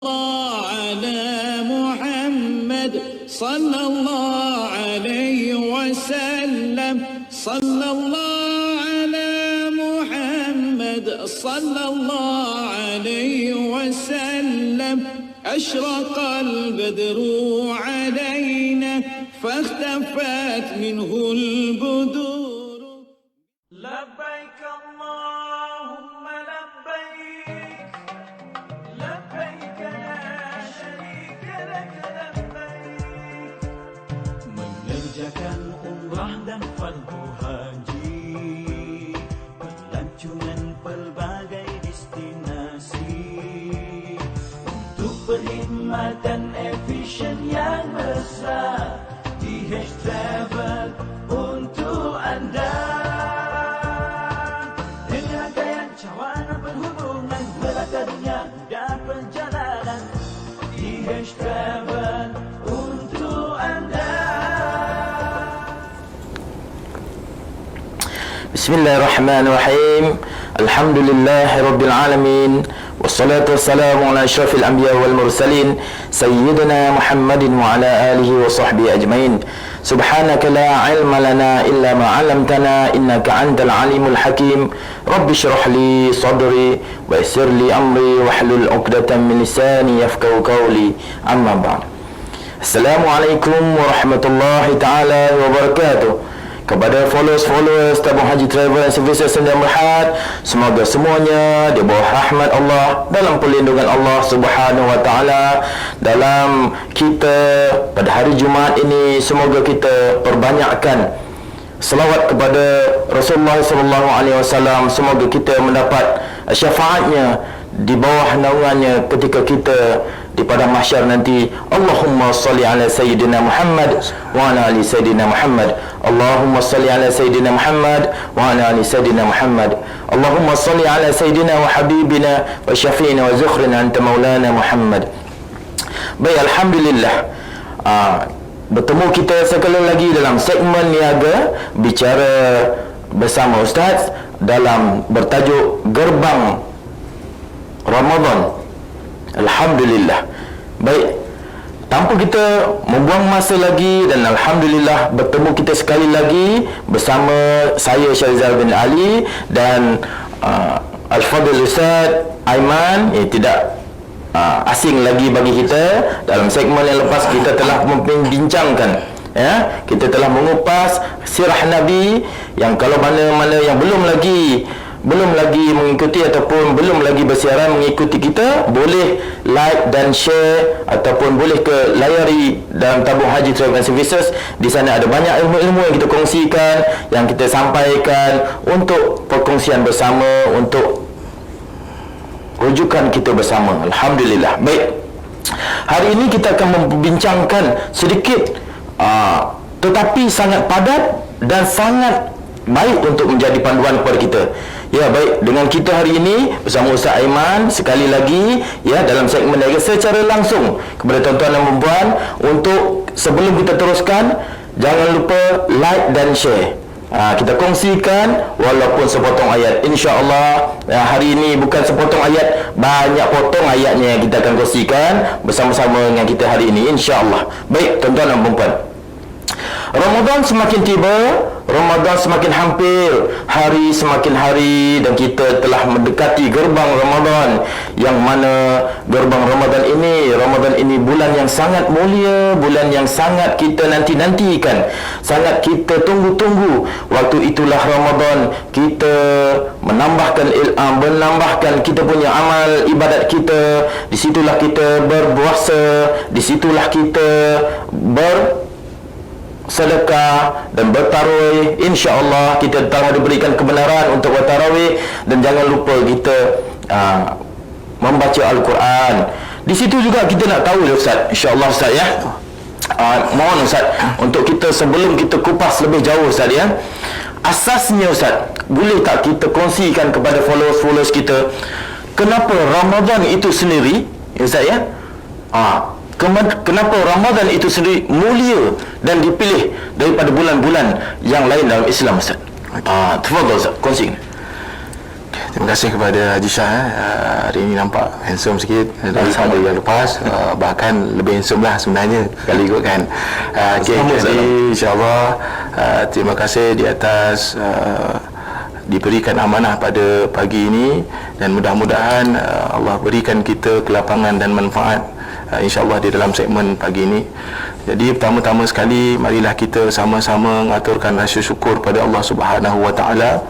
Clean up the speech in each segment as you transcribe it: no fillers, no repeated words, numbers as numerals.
على محمد صلى الله عليه وسلم صلى الله على محمد صلى الله عليه وسلم أشرق البدر علينا فاختفت منه البدور لبيك اللهم لبيك لبيك لا شريك لك لبيك mengerjakan umrah dan fardu haji pelancongan pelbagai destinasi untuk perkhidmatan efisien yang mesra DH Travel untuk anda. Dengan gaya cawana perhubungan melata dunia mudah perjalanan DH Travel untuk anda. Bismillahirrahmanirrahim. Alhamdulillahirabbil alamin. Wassalatu wassalamu ala asyrafil anbiya wal mursalin sayyidina Muhammadin wa ala alihi wa sahbihi ajmain. Subhanaka la ilma lana illa ma 'allamtana innaka antal alimul hakim. Rabbi shrah li sadri wa yassir li amri wahlul 'uqdatam min lisani yafqahu qawli. Amma ba'd. Assalamualaikum warahmatullahi taala wabarakatuh. Kepada followers Tabung Haji Travel and Services Sdn Bhd, semoga semuanya di bawah rahmat Allah, dalam perlindungan Allah Subhanahu wa taala. Dalam kita pada hari Jumaat ini, semoga kita perbanyakkan selawat kepada Rasulullah sallallahu alaihi wasallam. Semoga kita mendapat syafaatnya di bawah naungannya ketika kita di padang mahsyar nanti. Allahumma salli ala sayyidina Muhammad wa ala ali sayyidina Muhammad. Allahumma salli ala sayyidina Muhammad wa ala ali sayyidina Muhammad. Allahumma salli ala sayyidina wa habibina wa syafi'ina wa zukhrina anta maulana Muhammad. Baik, alhamdulillah, bertemu kita sekali lagi dalam segmen niaga bicara bersama Ustaz dalam bertajuk Gerbang Ramadan. Alhamdulillah. Baik, tanpa kita membuang masa lagi, dan alhamdulillah bertemu kita sekali lagi bersama saya Syahrizal bin Ali dan Al-Fadhil Ustaz Aiman. Tidak asing lagi bagi kita. Dalam segmen yang lepas kita telah membincangkan, kita telah mengupas sirah Nabi, yang kalau mana-mana yang belum lagi mengikuti ataupun belum lagi bersiaran mengikuti kita, boleh like dan share ataupun boleh ke layari dalam Tabung Haji Travel and Services. Di sana ada banyak ilmu-ilmu yang kita kongsikan, yang kita sampaikan untuk perkongsian bersama, untuk rujukan kita bersama. Alhamdulillah. Baik, hari ini kita akan membincangkan sedikit tetapi sangat padat dan sangat baik untuk menjadi panduan kepada kita. Ya, baik, dengan kita hari ini bersama Ustaz Aiman sekali lagi, ya, dalam segmen niaga secara langsung. Kepada tuan-tuan dan puan, untuk sebelum kita teruskan, jangan lupa like dan share. Kita kongsikan walaupun sepotong ayat, insya-Allah. Hari ini bukan sepotong ayat, banyak potong ayatnya yang kita akan kongsikan bersama-sama dengan kita hari ini, insya-Allah. Baik, tuan-tuan dan puan, Ramadan semakin tiba, Ramadan semakin hampir, hari semakin hari, dan kita telah mendekati gerbang Ramadan, yang mana gerbang Ramadan ini bulan yang sangat mulia, bulan yang sangat kita nanti-nantikan, sangat kita tunggu-tunggu. Waktu itulah Ramadan kita menambahkan kita punya amal ibadat kita. Disitulah kita berpuasa, disitulah kita sedekah dan bertarawih. InsyaAllah kita telah diberikan kebenaran untuk bertarawih, dan jangan lupa kita membaca Al-Quran. Di situ juga kita nak tahu, Ustaz, insyaAllah Ustaz, ya. Mohon Ustaz, untuk kita sebelum kita kupas lebih jauh Ustaz, ya, asasnya Ustaz, boleh tak kita kongsikan kepada followers kita kenapa Ramadan itu sendiri, Ustaz, ya, kenapa Ramadan itu sendiri mulia dan dipilih daripada bulan-bulan yang lain dalam Islam, Ustaz? Tafadhal Ustaz, kongsikan. Terima kasih kepada Haji Shah. Hari ini nampak handsome sikit daripada yang lepas. Bahkan lebih handsome lah sebenarnya kalau ikutkan. Jadi insyaAllah terima kasih di atas diberikan amanah pada pagi ini, dan mudah-mudahan Allah berikan kita kelapangan dan manfaat insyaAllah di dalam segmen pagi ini. Jadi pertama-tama sekali, marilah kita sama-sama mengaturkan rasa syukur pada Allah Subhanahu Wa Taala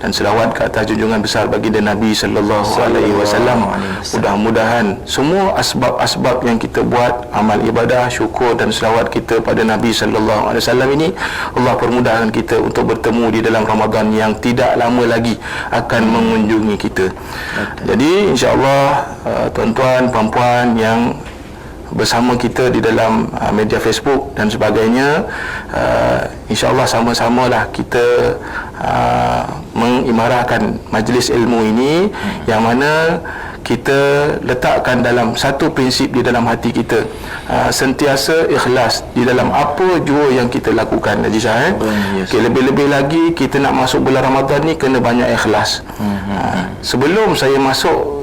dan selawat ke atas junjungan besar baginda Nabi sallallahu alaihi wasallam. Mudah-mudahan semua asbab-asbab yang kita buat, amal ibadah, syukur dan selawat kita pada Nabi sallallahu alaihi wasallam ini, Allah permudahkan kita untuk bertemu di dalam Ramadan yang tidak lama lagi akan mengunjungi kita. Jadi insya-Allah tuan-tuan, puan-puan yang bersama kita di dalam media Facebook dan sebagainya, insya-Allah sama-samalah kita mengimarahkan majlis ilmu ini, yang mana kita letakkan dalam satu prinsip di dalam hati kita, sentiasa ikhlas di dalam apa jua yang kita lakukan. Haji Syah, okay, lebih-lebih lagi kita nak masuk bulan Ramadan ni kena banyak ikhlas. Sebelum saya masuk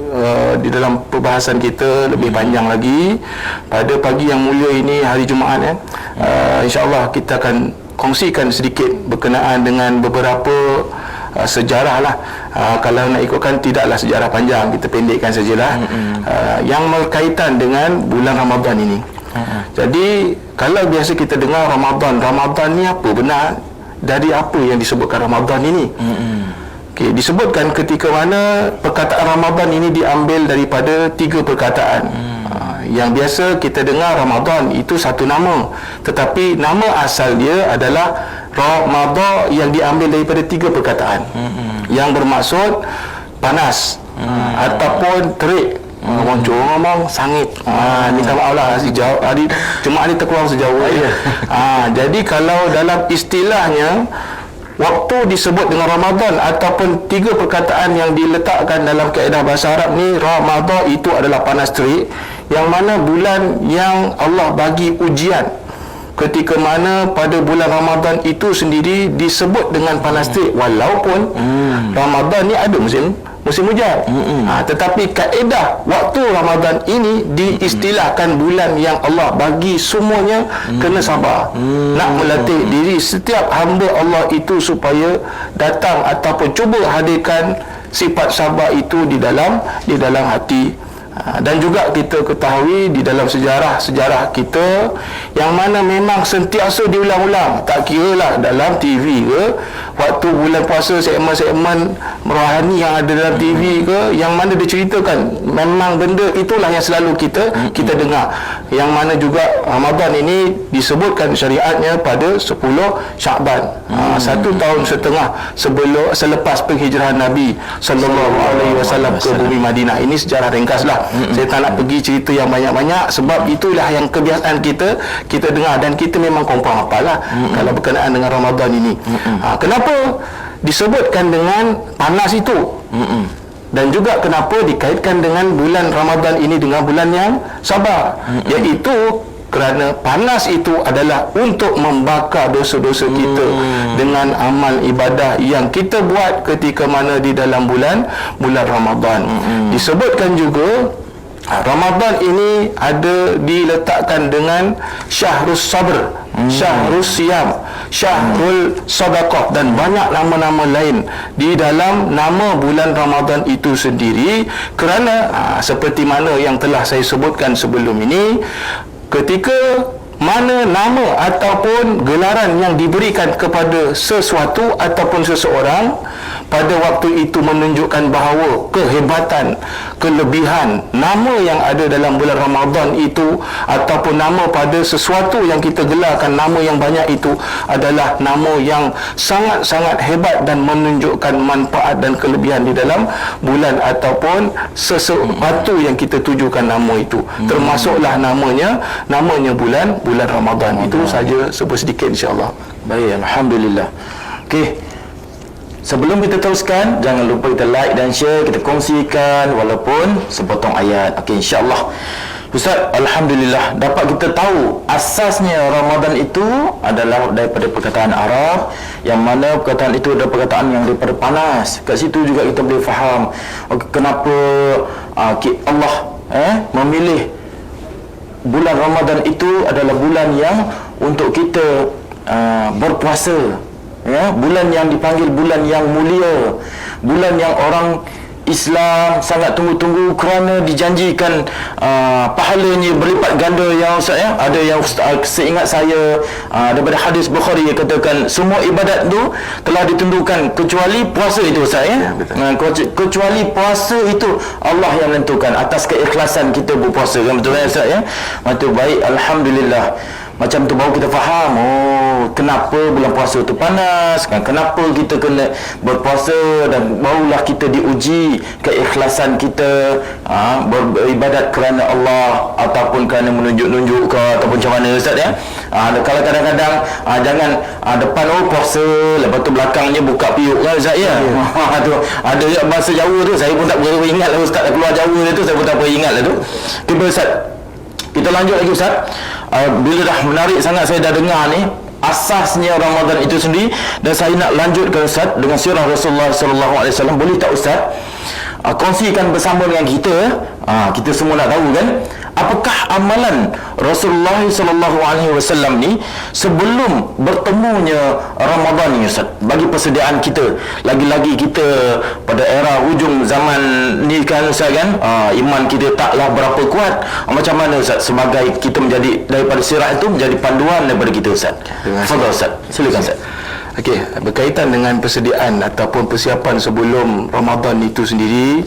di dalam perbahasan kita lebih panjang lagi, pada pagi yang mulia ini, hari Jumaat, insya-Allah kita akan kongsikan sedikit berkenaan dengan beberapa sejarah lah. Kalau nak ikutkan tidaklah sejarah panjang, kita pendekkan sajalah, yang berkaitan dengan bulan Ramadan ini. Jadi kalau biasa kita dengar Ramadan ni apa benar, dari apa yang disebutkan Ramadan ini? Okay, disebutkan ketika mana perkataan Ramadan ini diambil daripada 3 perkataan. Yang biasa kita dengar Ramadan itu satu nama, tetapi nama asal dia adalah Ramadan yang diambil daripada 3 perkataan, yang bermaksud panas, ataupun terik. Orang Johor ngomong sangit. Minta maaf lah, sejauh hari Jumaat ni terkeluar sejauh. Jadi kalau dalam istilahnya, waktu disebut dengan Ramadan ataupun 3 perkataan yang diletakkan dalam kaedah bahasa Arab ni, Ramadan itu adalah panas terik, yang mana bulan yang Allah bagi ujian, ketika mana pada bulan Ramadan itu sendiri disebut dengan panas terik, walaupun Ramadan ni ada musim hujan. Tetapi kaedah waktu Ramadan ini diistilahkan bulan yang Allah bagi semuanya kena sabar. Nak melatih diri setiap hamba Allah itu supaya datang ataupun cuba hadirkan sifat sabar itu di dalam hati. Dan juga kita ketahui di dalam sejarah kita, yang mana memang sentiasa diulang-ulang, tak kira lah dalam TV ke, waktu bulan puasa segmen-segmen rohani yang ada dalam TV ke, yang mana diceritakan, memang benda itulah yang selalu kita dengar. Yang mana juga Ramadan ini disebutkan syariatnya pada 10 Syakban, 1 tahun setengah selepas penghijrahan Nabi sallallahu alaihi wasallam ke bumi Madinah. Ini sejarah ringkaslah. Saya tak nak pergi cerita yang banyak-banyak, sebab itulah yang kebiasaan kita dengar, dan kita memang kompang hafal lah kalau berkenaan dengan Ramadan ini. Kenapa disebutkan dengan panas itu, dan juga kenapa dikaitkan dengan bulan Ramadan ini dengan bulan yang sabar, iaitu kerana panas itu adalah untuk membakar dosa-dosa kita dengan amal ibadah yang kita buat ketika mana di dalam bulan Ramadan. Disebutkan juga Ramadan ini ada diletakkan dengan Syahrus Sabr, Syahrus Siyam, Syahrul Sadaqah, dan banyak nama-nama lain di dalam nama bulan Ramadan itu sendiri. Kerana seperti mana yang telah saya sebutkan sebelum ini, ketika mana nama ataupun gelaran yang diberikan kepada sesuatu ataupun seseorang, pada waktu itu menunjukkan bahawa kehebatan, kelebihan nama yang ada dalam bulan Ramadan itu, ataupun nama pada sesuatu yang kita gelarkan nama yang banyak itu, adalah nama yang sangat-sangat hebat dan menunjukkan manfaat dan kelebihan di dalam bulan ataupun sesuatu yang kita tujukan nama itu. Termasuklah namanya bulan Ramadan. Itu saja sedikit, insya-Allah. Baik, alhamdulillah. Okey. Sebelum kita teruskan, jangan lupa kita like dan share, kita kongsikan walaupun sepotong ayat. Okey, insya-Allah. Ustaz, alhamdulillah dapat kita tahu asasnya Ramadan itu adalah daripada perkataan Arab, yang mana perkataan itu adalah perkataan yang daripada panas. Kat situ juga kita boleh faham kenapa Allah memilih bulan Ramadan itu adalah bulan yang untuk kita berpuasa, ya, bulan yang dipanggil bulan yang mulia, bulan yang orang Islam sangat tunggu-tunggu kerana dijanjikan pahalanya berlipat ganda, yang Ustaz, ya. Ada yang seingat saya daripada hadis Bukhari yang katakan semua ibadat tu telah ditentukan kecuali puasa itu, Ustaz, ya. Kecuali puasa itu Allah yang menentukan atas keikhlasan kita berpuasa, kan, betul, ya, Ustaz, ya. Maka baik, alhamdulillah. Macam tu baru kita faham, kenapa bulan puasa tu panas, kan? Kenapa kita kena berpuasa, dan barulah kita diuji keikhlasan kita beribadat kerana Allah ataupun kerana menunjuk-nunjuk ke ataupun macam mana, Ustaz, ya. Kalau kadang-kadang jangan depan puasa, lepas tu belakangnya buka piuk, kan, Ustaz, ya. Tu ada bahasa Jawa tu saya pun tak berapa ingat lah, Ustaz, keluar Jawa tu saya pun tak berapa ingat lah tu. Tiba, Ustaz, kita lanjut lagi, Ustaz. Bila dah menarik sangat saya dah dengar ni asasnya Ramadan itu sendiri, dan saya nak lanjutkan, Ustaz, dengan sirah Rasulullah sallallahu alaihi wasallam. Boleh tak, Ustaz, kongsikan bersama dengan kita, kita semua nak tahu, kan, apakah amalan Rasulullah sallallahu alaihi wasallam ni sebelum bertemunya Ramadan ni, Ustaz, bagi persediaan kita. Lagi-lagi kita pada era hujung zaman ni, kan, Ustaz, kan, iman kita taklah berapa kuat. Macam mana, Ustaz, sebagai kita menjadi daripada sirah itu menjadi panduan daripada kita, Ustaz. Fadhal, Ustaz, silakan, Ustaz. Okey, berkaitan dengan persediaan ataupun persiapan sebelum Ramadan itu sendiri,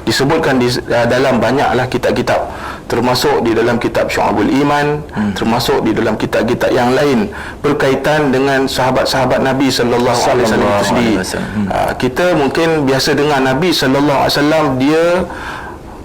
disebutkan di dalam banyaklah kitab-kitab, termasuk di dalam kitab Syu'abul Iman, termasuk di dalam kitab-kitab yang lain berkaitan dengan sahabat-sahabat Nabi sallallahu alaihi wasallam itu sendiri. Kita mungkin biasa dengar Nabi sallallahu alaihi wasallam, dia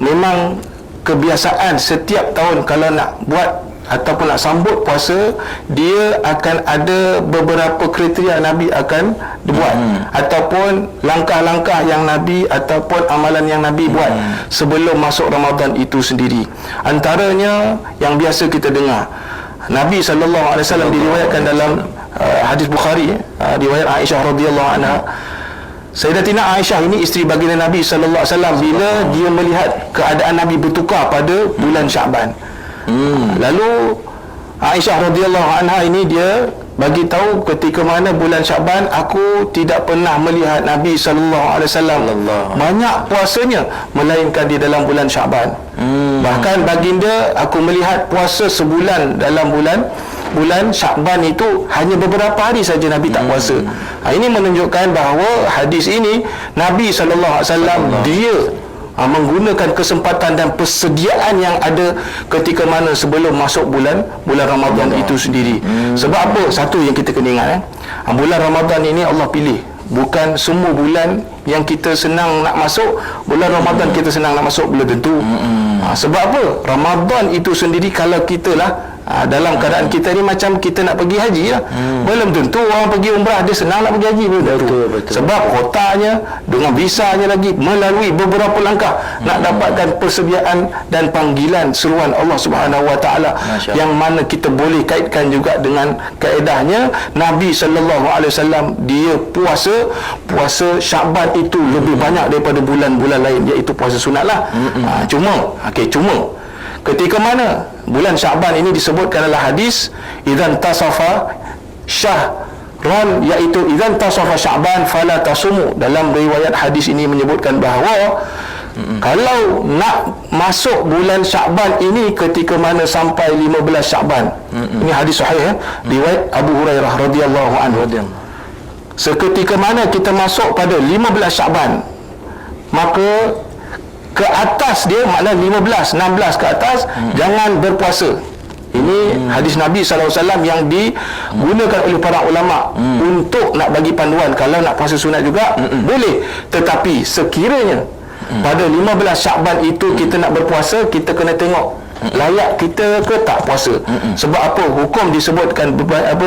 memang kebiasaan setiap tahun kalau nak buat ataupun nak sambut puasa, dia akan ada beberapa kriteria Nabi akan dibuat, ataupun langkah-langkah yang Nabi ataupun amalan yang Nabi buat sebelum masuk Ramadan itu sendiri. Antaranya yang biasa kita dengar, Nabi SAW diriwayatkan dalam hadis Bukhari, riwayat Aisyah radhiyallahu anha. Sayyidatina Aisyah ini isteri baginda Nabi SAW, bila dia melihat keadaan Nabi bertukar pada bulan Syaban, lalu Aisyah radhiyallahu anha ini dia bagi tahu ketika mana bulan Syaban aku tidak pernah melihat Nabi sallallahu alaihi wasallam banyak puasanya melainkan di dalam bulan Syaban. Bahkan baginda aku melihat puasa sebulan dalam bulan Syaban itu hanya beberapa hari saja Nabi tak puasa. Ini menunjukkan bahawa hadis ini Nabi sallallahu alaihi wasallam dia menggunakan kesempatan dan persediaan yang ada ketika mana sebelum masuk bulan Ramadan itu sendiri. Sebab apa? Satu yang kita kena ingat, bulan Ramadan ini Allah pilih. Bukan semua bulan yang kita senang nak masuk, bulan Ramadan kita senang nak masuk, belum tentu. Sebab apa? Ramadan itu sendiri kalau kita lah dalam keadaan kita ni macam kita nak pergi haji lah, belum tentu orang pergi umrah dia senang nak pergi haji, belum tentu. Sebab kotaknya dengan visanya lagi melalui beberapa langkah nak dapatkan persediaan dan panggilan seruan Allah Subhanahu Wa Taala, yang mana kita boleh kaitkan juga dengan kaedahnya Nabi sallallahu alaihi wasallam dia puasa Syaban itu lebih banyak daripada bulan-bulan lain, iaitu puasa sunat lah. Cuma ketika mana bulan Syaban ini disebutkan dalam hadis idzan tasafa syahran, iaitu idzan tasafa Syaban fala tasumu. Dalam riwayat hadis ini menyebutkan bahawa kalau nak masuk bulan Syaban ini ketika mana sampai 15 Syaban. Ini hadis sahih, riwayat Abu Hurairah radhiyallahu anhu. Seketika mana kita masuk pada 15 Syaban, maka ke atas dia, maknanya 15, 16 ke atas, jangan berpuasa. Ini hadis Nabi SAW yang digunakan oleh para ulama untuk nak bagi panduan. Kalau nak puasa sunat juga boleh, tetapi sekiranya pada 15 Syaban itu kita nak berpuasa, kita kena tengok layak kita ke tak puasa. Sebab apa? Hukum disebutkan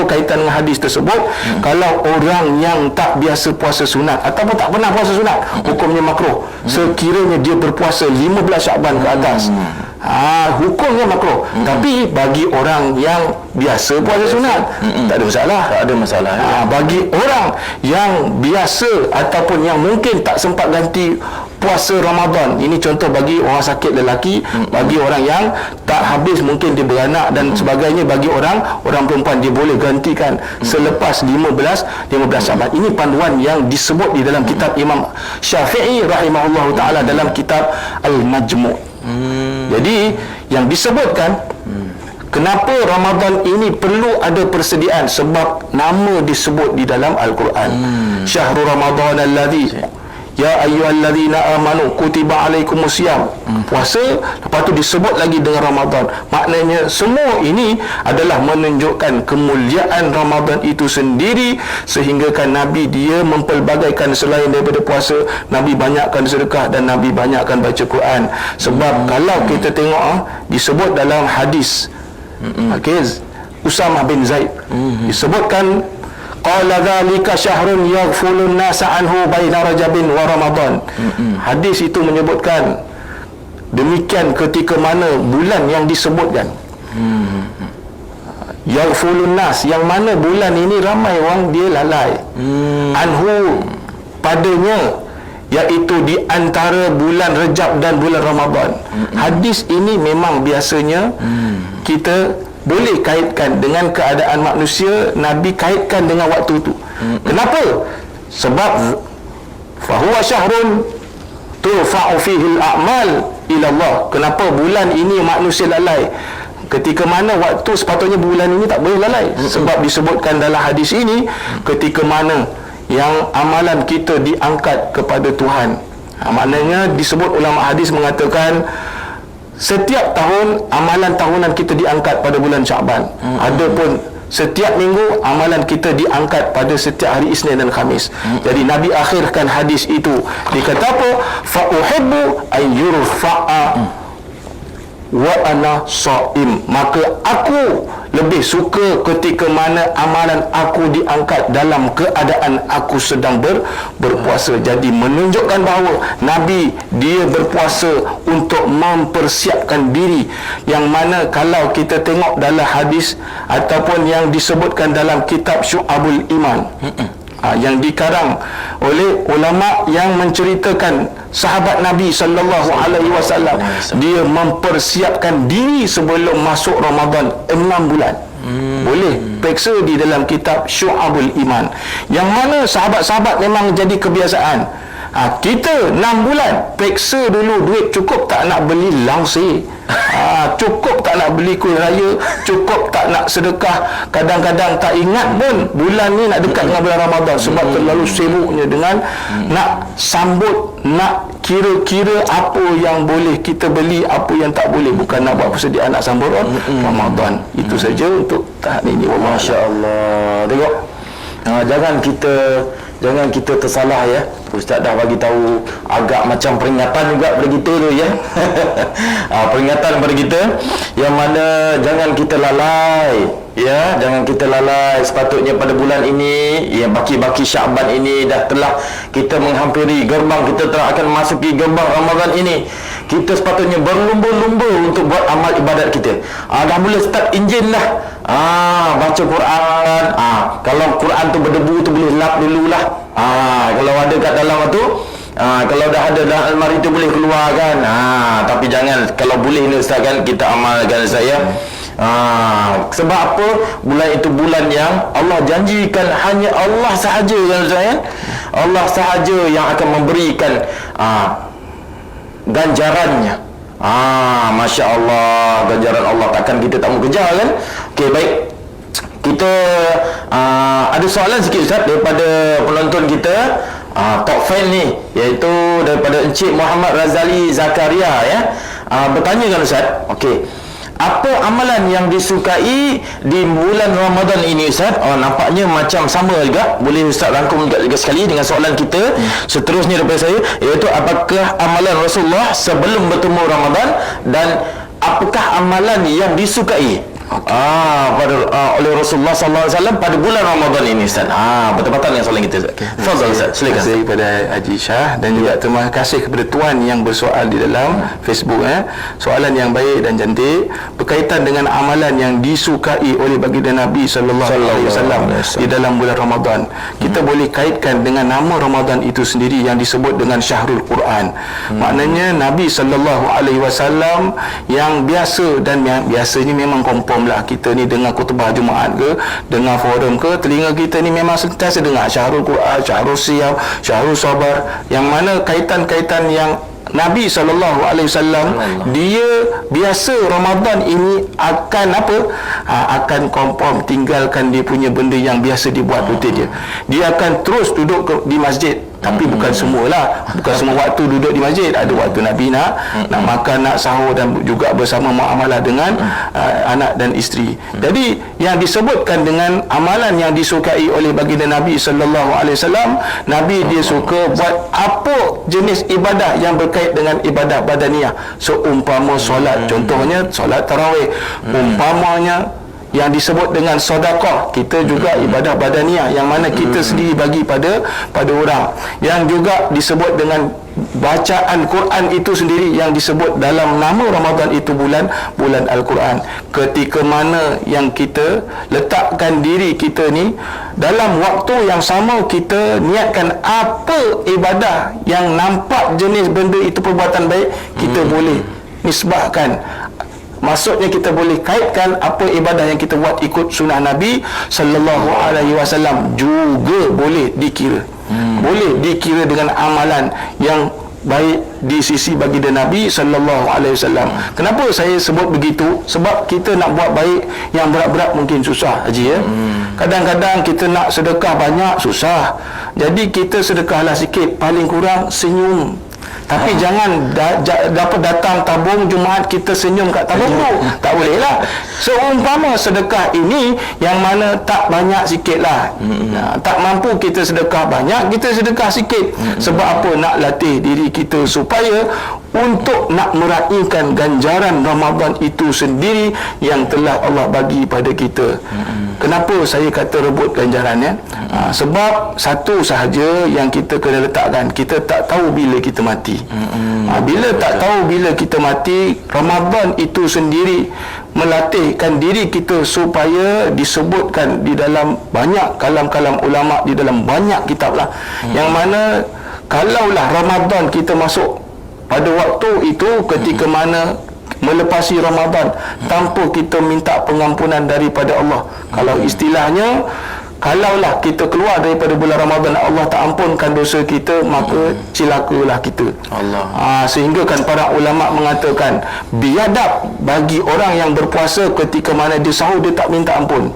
kaitan dengan hadis tersebut, kalau orang yang tak biasa puasa sunat ataupun tak pernah puasa sunat, hukumnya makruh sekiranya dia berpuasa 15 Syaban ke atas. Hukumnya makruh. Tapi bagi orang yang biasa puasa sunat, tak ada masalah. Tak ada masalah. Bagi orang yang biasa ataupun yang mungkin tak sempat ganti puasa Ramadan, ini contoh bagi orang sakit lelaki, bagi orang yang tak habis mungkin dia beranak dan sebagainya, bagi orang perempuan dia boleh gantikan selepas 15 Syaban. Ini panduan yang disebut di dalam kitab Imam Syafi'i rahimahullahu taala dalam kitab Al-Majmu'. Jadi yang disebutkan kenapa Ramadan ini perlu ada persediaan, sebab nama disebut di dalam Al-Quran. Syahrul Ramadan alladhi ya ayyuhalladzina amanu kutiba alaikumusiyam. Puasa, lepas tu disebut lagi dengan Ramadan. Maknanya semua ini adalah menunjukkan kemuliaan Ramadan itu sendiri, sehinggakan Nabi dia mempelbagaikan selain daripada puasa, Nabi banyakkan sedekah dan Nabi banyakkan baca Quran. Sebab kalau kita tengok disebut dalam hadis Usamah bin Zaid disebutkan qala dzalika syahrun yaghfulun nasa anhu baina rajabin wa ramadan. Hadis itu menyebutkan demikian ketika mana bulan yang disebutkan yaghfulun nas, yang mana bulan ini ramai orang dia lalai anhu padanya, iaitu di antara bulan Rejab dan bulan Ramadan. Hadis ini memang biasanya kita boleh kaitkan dengan keadaan manusia, Nabi kaitkan dengan waktu itu. Kenapa? Sebab fahuwa syahrun turfa'u fihi al-a'mal ila Allah. Kenapa bulan ini manusia lalai? Ketika mana waktu sepatutnya bulan ini tak boleh lalai. Sebab disebutkan dalam hadis ini ketika mana yang amalan kita diangkat kepada Tuhan. Maknanya disebut ulama hadis mengatakan setiap tahun amalan tahunan kita diangkat pada bulan Syaban. Adapun setiap minggu amalan kita diangkat pada setiap hari Isnin dan Khamis. Jadi Nabi akhirkan hadis itu. Dia kata apa? Fa uhibbu an yurfa'a wa ana shaim. Maka aku lebih suka ketika mana amalan aku diangkat dalam keadaan aku sedang berpuasa. Jadi menunjukkan bahawa Nabi dia berpuasa untuk mempersiapkan diri, yang mana kalau kita tengok dalam hadis ataupun yang disebutkan dalam kitab Syu'abul Iman yang dikarang oleh ulama yang menceritakan sahabat Nabi sallallahu alaihi wasallam, dia mempersiapkan diri sebelum masuk Ramadan 6 bulan. Boleh periksa di dalam kitab Syu'abul Iman, yang mana sahabat-sahabat memang jadi kebiasaan. Kita 6 bulan periksa dulu duit cukup tak nak beli langsir, cukup tak nak beli kuih raya, cukup tak nak sedekah. Kadang-kadang tak ingat pun bulan ni nak dekat dengan bulan Ramadan, sebab terlalu sibuknya dengan nak sambut, nak kira-kira apa yang boleh kita beli, apa yang tak boleh. Bukan nak buat persediaan nak sambut Ramadan. Itu saja untuk tahap ini. Masya Allah. Tengok, jangan kita tersalah ya. Ustaz dah bagi tahu agak macam peringatan juga kepada kita tu ya. Peringatan kepada kita yang mana jangan kita lalai ya, jangan kita lalai. Sepatutnya pada bulan ini ya, baki-baki Syaban ini telah kita menghampiri gerbang, kita telah akan masuki gerbang Ramadan ini. Kita sepatutnya berlumba-lumba untuk buat amal ibadat kita. Dah mula start enjin dah. Baca Quran. Kalau Quran tu berdebu tu boleh lap dululah. Kalau ada kat dalam tu, kalau dah ada dalam almari tu boleh keluarkan. Tapi jangan, kalau boleh ni Ustaz kan kita amalkan saya. Sebab apa? Bulan itu bulan yang Allah janjikan hanya Allah sahaja kan Ustaz ya. Allah sahaja yang akan memberikan ganjarannya. Masya Allah, ganjaran Allah takkan kita tak mau kejar kan. Okey, baik. Kita ada soalan sikit Ustaz daripada penonton kita, top fan ni, iaitu daripada Encik Muhammad Razali Zakaria ya. Bertanya kan Ustaz, okey, apa amalan yang disukai di bulan Ramadan ini Ustaz? Nampaknya macam sama juga. Boleh Ustaz rangkum juga sekali dengan soalan kita seterusnya daripada saya, iaitu apakah amalan Rasulullah sebelum bertemu Ramadan dan apakah amalan yang disukai oleh Rasulullah sallallahu alaihi wasallam pada bulan Ramadan ini, Ustaz. Betul-betul yang soalan kita. Fadhal Ustaz, silakan. Terima kasih kepada Haji Shah dan juga terima kasih kepada tuan yang bersoal di dalam Facebook. Soalan yang baik dan cantik berkaitan dengan amalan yang disukai oleh baginda Nabi sallallahu alaihi wasallam di dalam bulan Ramadan. Kita boleh kaitkan dengan nama Ramadan itu sendiri yang disebut dengan Syahrul Quran. Maknanya Nabi sallallahu alaihi wasallam yang biasa, dan yang biasanya memang confirm lah kita ni dengar khutbah Jumaat ke, dengar forum ke, telinga kita ni memang sentiasa dengar Syahrul Quran, Syahrul Siyam, Syahrul Sabar, yang mana kaitan-kaitan yang Nabi SAW dia biasa Ramadan ini akan apa? Akan confirm tinggalkan dia punya benda yang biasa dibuat rutin dia akan terus duduk di masjid. Tapi bukan semualah, bukan semua waktu duduk di masjid. Ada waktu Nabi nak makan, nak sahur dan juga bersama muamalah dengan anak dan isteri. Jadi yang disebutkan dengan amalan yang disukai oleh baginda Nabi sallallahu alaihi wasallam, Nabi dia suka buat apa jenis ibadah yang berkait dengan ibadah badaniah. Seumpama solat, contohnya solat tarawih, umpamanya yang disebut dengan sedekah, kita juga ibadah badaniah yang mana kita sendiri bagi pada orang, yang juga disebut dengan bacaan Quran itu sendiri yang disebut dalam nama Ramadan itu bulan Al-Quran. Ketika mana yang kita letakkan diri kita ni dalam waktu yang sama, kita niatkan apa ibadah yang nampak jenis benda itu perbuatan baik, kita boleh nisbahkan. Maksudnya kita boleh kaitkan apa ibadah yang kita buat ikut sunnah Nabi sallallahu alaihi wasallam juga boleh dikira. Boleh dikira dengan amalan yang baik di sisi baginda Nabi sallallahu alaihi wasallam. Kenapa saya sebut begitu? Sebab kita nak buat baik yang berat-berat mungkin susah, Haji, Kadang-kadang kita nak sedekah banyak susah. Jadi kita sedekahlah sikit, paling kurang senyum. Tapi jangan dapat datang tabung Jumaat kita senyum kat tabung tu. Tak boleh lah. Seumpama sedekah ini yang mana tak banyak sikit lah. Tak mampu kita sedekah banyak, kita sedekah sikit. Sebab apa? Nak latih diri kita supaya untuk nak meraihkan ganjaran Ramadan itu sendiri yang telah Allah bagi pada kita. Kenapa saya kata rebut ganjarannya? Sebab satu sahaja yang kita kena letakkan, kita tak tahu bila kita mati. Bila tak tahu bila kita mati, Ramadan itu sendiri melatihkan diri kita supaya disebutkan di dalam banyak kalam-kalam ulama, di dalam banyak kitab lah, yang mana kalaulah Ramadan kita masuk pada waktu itu, ketika mana melepasi Ramadan tanpa kita minta pengampunan daripada Allah, kalau istilahnya, kalaulah kita keluar daripada bulan Ramadan, Allah tak ampunkan dosa kita, maka cilakalah kita. Sehingga kan para ulama mengatakan biadab bagi orang yang berpuasa ketika mana dia sahur dia tak minta ampun.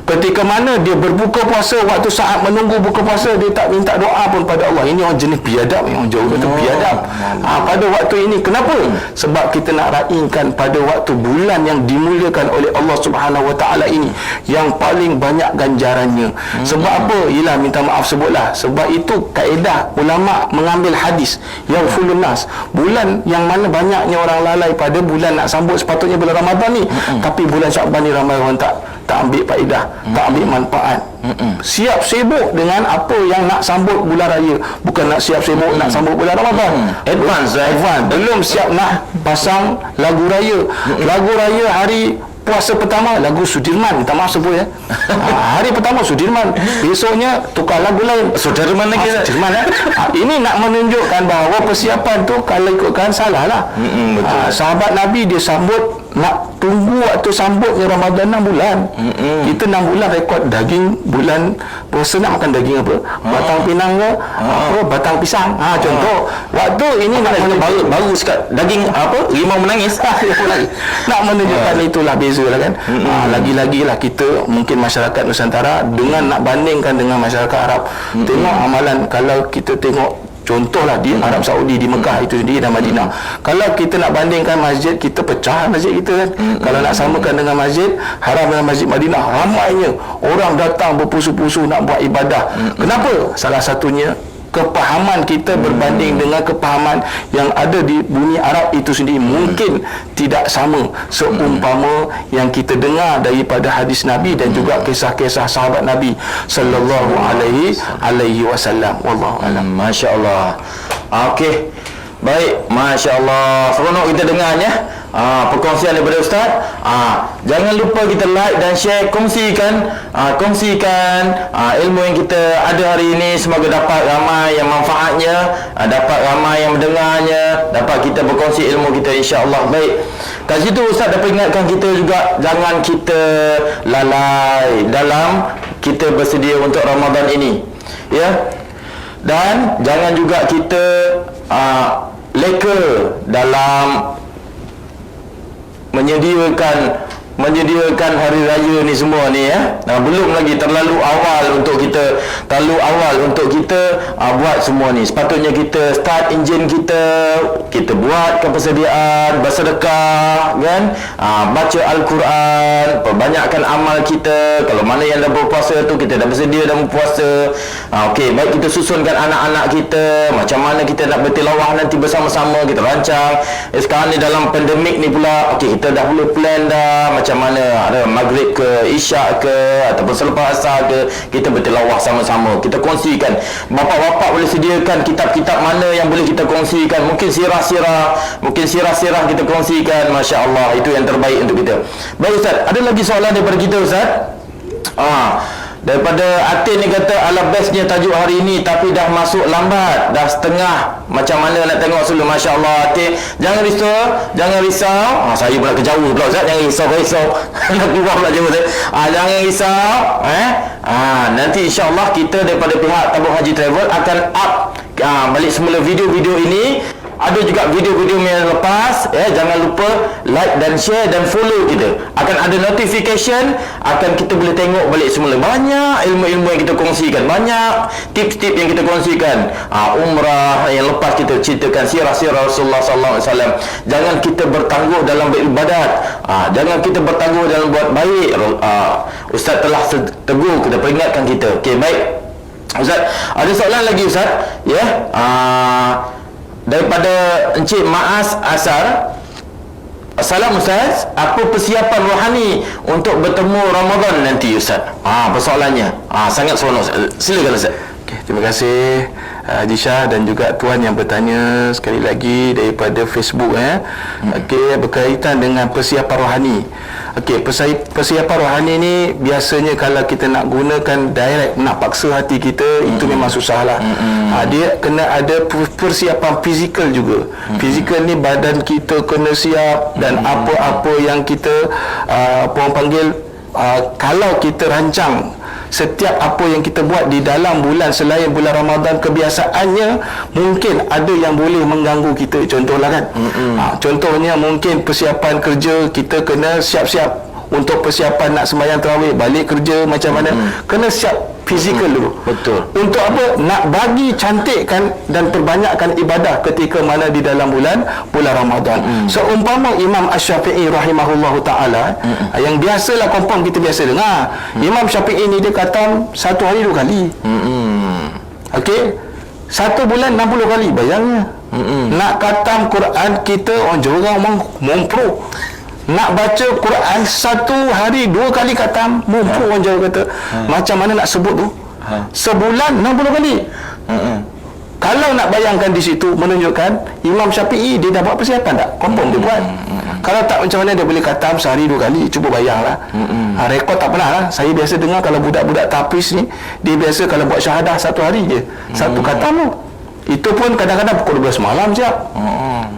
Ketika mana dia berbuka puasa, waktu saat menunggu buka puasa dia tak minta doa pun pada Allah. Ini orang jenis biadab, yang orang jauh kata biadab. Pada waktu ini, kenapa? Sebab kita nak raihkan pada waktu bulan yang dimuliakan oleh Allah Subhanahu Wa Taala ini, yang paling banyak ganjarannya. Sebab apa? Ialah minta maaf sebutlah. Sebab itu kaedah ulama mengambil hadis yang fulun nas, bulan yang mana banyaknya orang lalai pada bulan nak sambut sepatutnya bulan Ramadan ni, tapi bulan Syaban ni ramai orang tak ambil faedah, tak ambil manfaat. Siap sibuk dengan apa yang nak sambut bulan raya, bukan nak siap sibuk nak sambut bulan Ramadan. Advance. Belum siap nak pasang lagu raya. Lagu raya hari puasa pertama lagu Sudirman, minta maaf sebut hari pertama Sudirman, besoknya tukar lagu lain Sudirman lagi. Sudirman ini nak menunjukkan bahawa persiapan tu kalau ikutkan salah lah. Sahabat Nabi dia sambut, nak tunggu waktu sambutnya Ramadan 6 bulan. Kita 6 bulan rekod daging, bulan puasa nak makan daging apa? Batang pinang ke? Batang pisang. Contoh. Waktu ini nak baru sekat daging apa? Rimau menangis. Nak menunjukkan itulah beza lah kan. Lagi-lagi lah kita mungkin masyarakat Nusantara dengan nak bandingkan dengan masyarakat Arab. Tengok amalan, kalau kita tengok contohlah di Arab Saudi, di Mekah itu sendiri dan Madinah. Kalau kita nak bandingkan masjid, kita pecah masjid kita kan. Kalau nak samakan dengan masjid Haram dengan masjid Madinah, ramainya orang datang berpusu-pusu nak buat ibadah. Kenapa? Salah satunya kepahaman kita berbanding dengan kepahaman yang ada di bumi Arab itu sendiri mungkin tidak sama seumpama yang kita dengar daripada hadis Nabi dan juga kisah-kisah sahabat Nabi sallallahu alaihi wasallam. Wallahu alam. Masya-Allah. Okey. Baik, Masya-Allah. Seronok kita dengarnya. Perkongsian daripada Ustaz. Jangan lupa kita like dan share, kongsikan ilmu yang kita ada hari ini. Semoga dapat ramai yang manfaatnya, dapat ramai yang mendengarnya, dapat kita berkongsi ilmu kita, insya-Allah. Baik. Kat situ Ustaz dapat ingatkan kita juga, jangan kita lalai dalam kita bersedia untuk Ramadan ini, ya. Dan jangan juga kita leka dalam menyediakan hari raya ni semua ni, ya. Belum lagi terlalu awal untuk kita buat semua ni. Sepatutnya kita start enjin kita buatkan persediaan, bersedekah, kan, baca Al-Quran, perbanyakkan amal kita. Kalau mana yang dah berpuasa tu, kita dah bersedia dah berpuasa. Okey, baik, kita susunkan anak-anak kita, macam mana kita nak bertilawah nanti bersama-sama, kita rancang. Sekarang ni dalam pandemik ni pula, okey, kita dah boleh plan dah macam mana, ada maghrib ke, isyak ke, ataupun selepas asar ke, kita bertilawah sama-sama, kita kongsikan. Bapak-bapak boleh sediakan kitab-kitab mana yang boleh kita kongsikan, mungkin sirah-sirah kita kongsikan. Masya-Allah, itu yang terbaik untuk kita. Baik Ustaz, ada lagi soalan daripada kita Ustaz? Daripada Atin ni kata, ala bestnya tajuk hari ini tapi dah masuk lambat, dah setengah, macam mana nak tengok sebelum. Masya-Allah Atin, jangan risau. Saya pula kejauh pula Ustaz, jangan risau nak keluar pula jauh Ustaz. Jangan risau, nanti insya-Allah kita daripada pihak Tabung Haji Travel akan up balik semula video-video ini. Ada juga video-video yang lepas, jangan lupa like dan share dan follow kita. Akan ada notification, akan kita boleh tengok balik semula. Banyak ilmu-ilmu yang kita kongsikan, banyak tips-tips yang kita kongsikan. Umrah yang lepas kita ceritakan sirah-sirah Rasulullah sallallahu alaihi wasallam. Jangan kita bertangguh dalam beribadat, jangan kita bertangguh dalam buat baik. Ustaz telah tegur kita, peringatkan kita. Okey, baik Ustaz, ada soalan lagi Ustaz, ya. Daripada Encik Maas Asar. Assalam Ustaz, apa persiapan rohani untuk bertemu Ramadan nanti Ustaz? Persoalannya sangat seronok. Silakan Ustaz. Okay, terima kasih Haji Shah dan juga tuan yang bertanya sekali lagi daripada Facebook, Okey, berkaitan dengan persiapan rohani. Okey, persiapan rohani ni biasanya kalau kita nak gunakan direct, nak paksa hati kita, itu memang susah lah. Dia kena ada persiapan fizikal juga. Fizikal ni badan kita kena siap, dan apa-apa yang kita orang panggil, kalau kita rancang setiap apa yang kita buat di dalam bulan selain bulan Ramadan, kebiasaannya mungkin ada yang boleh mengganggu kita. Contohlah kan, contohnya mungkin persiapan kerja, kita kena siap-siap untuk persiapan nak sembahyang tarawih, balik kerja macam mana, kena siap fizikal dulu. Betul. Untuk apa? Nak bagi cantikkan dan perbanyakkan ibadah ketika mana di dalam bulan Ramadan. Seumpama Imam Asy-Syafi'i rahimahullahu ta'ala, yang biasalah kompon kita biasa dengar, Imam Syafi'i ni dia khatam satu hari 2 kali. Okey, satu bulan 60 kali. Bayangnya, nak khatam Quran kita orang Johor, orang pro. Nak baca Quran satu hari 2 kali khatam, mumpuk orang Jawa kata. Macam mana nak sebut tu? Sebulan 60 kali. Kalau nak bayangkan di situ, menunjukkan Imam Syafi'i dia dah buat persiapan tak? Kompon dia buat. Kalau tak, macam mana dia boleh khatam sehari 2 kali? Cuba bayanglah. Rekod tak pernah lah. Saya biasa dengar kalau budak-budak tapis ni, dia biasa kalau buat syahadah satu hari je, satu khatam tu. Itu pun kadang-kadang pukul 12 malam siap.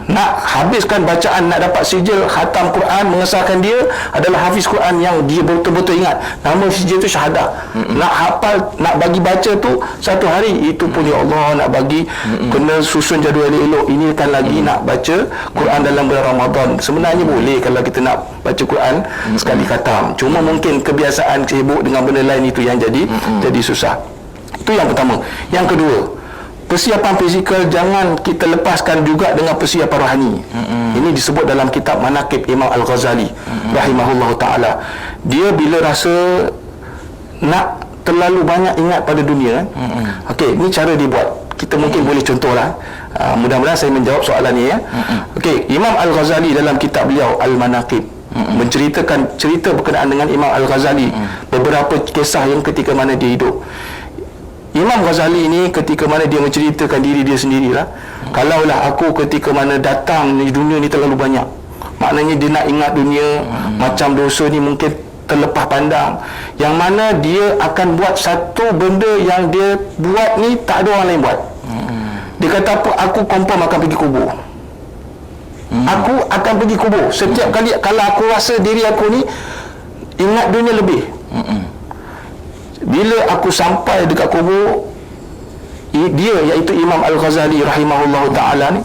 Nak habiskan bacaan, nak dapat sijil khatam Quran, mengesahkan dia adalah hafiz Quran yang dia betul-betul ingat nama sijil tu syahadah. Nak hafal, nak bagi baca tu satu hari, itu pun ya Allah nak bagi, kena susun jadual elok. Ini kan lagi nak baca Quran dalam bulan Ramadan. Sebenarnya boleh kalau kita nak baca Quran sekali khatam, cuma mungkin kebiasaan sibuk dengan benda lain itu yang jadi susah. Itu yang pertama. Yang kedua, persiapan fizikal jangan kita lepaskan juga dengan persiapan rohani. Ini disebut dalam kitab Manaqib Imam Al-Ghazali rahimahullahu ta'ala. Dia bila rasa nak terlalu banyak ingat pada dunia, okey, ni cara dia buat. kita mungkin boleh contohlah. Mudah-mudahan saya menjawab soalan ni ya. Okey, Imam Al-Ghazali dalam kitab beliau Al-Manaqib menceritakan cerita berkenaan dengan Imam Al-Ghazali, beberapa kisah yang ketika mana dia hidup. Imam Ghazali ni ketika mana dia menceritakan diri dia sendirilah, kalaulah aku ketika mana datang di dunia ni terlalu banyak, maknanya dia nak ingat dunia, macam dosa ni mungkin terlepas pandang, yang mana dia akan buat satu benda yang dia buat ni tak ada orang lain buat. Dia kata apa? Aku confirm akan pergi kubur. Aku akan pergi kubur. Setiap kali kalau aku rasa diri aku ni ingat dunia lebih, bila aku sampai dekat kubur, dia iaitu Imam Al-Ghazali rahimahullahu ta'ala ni,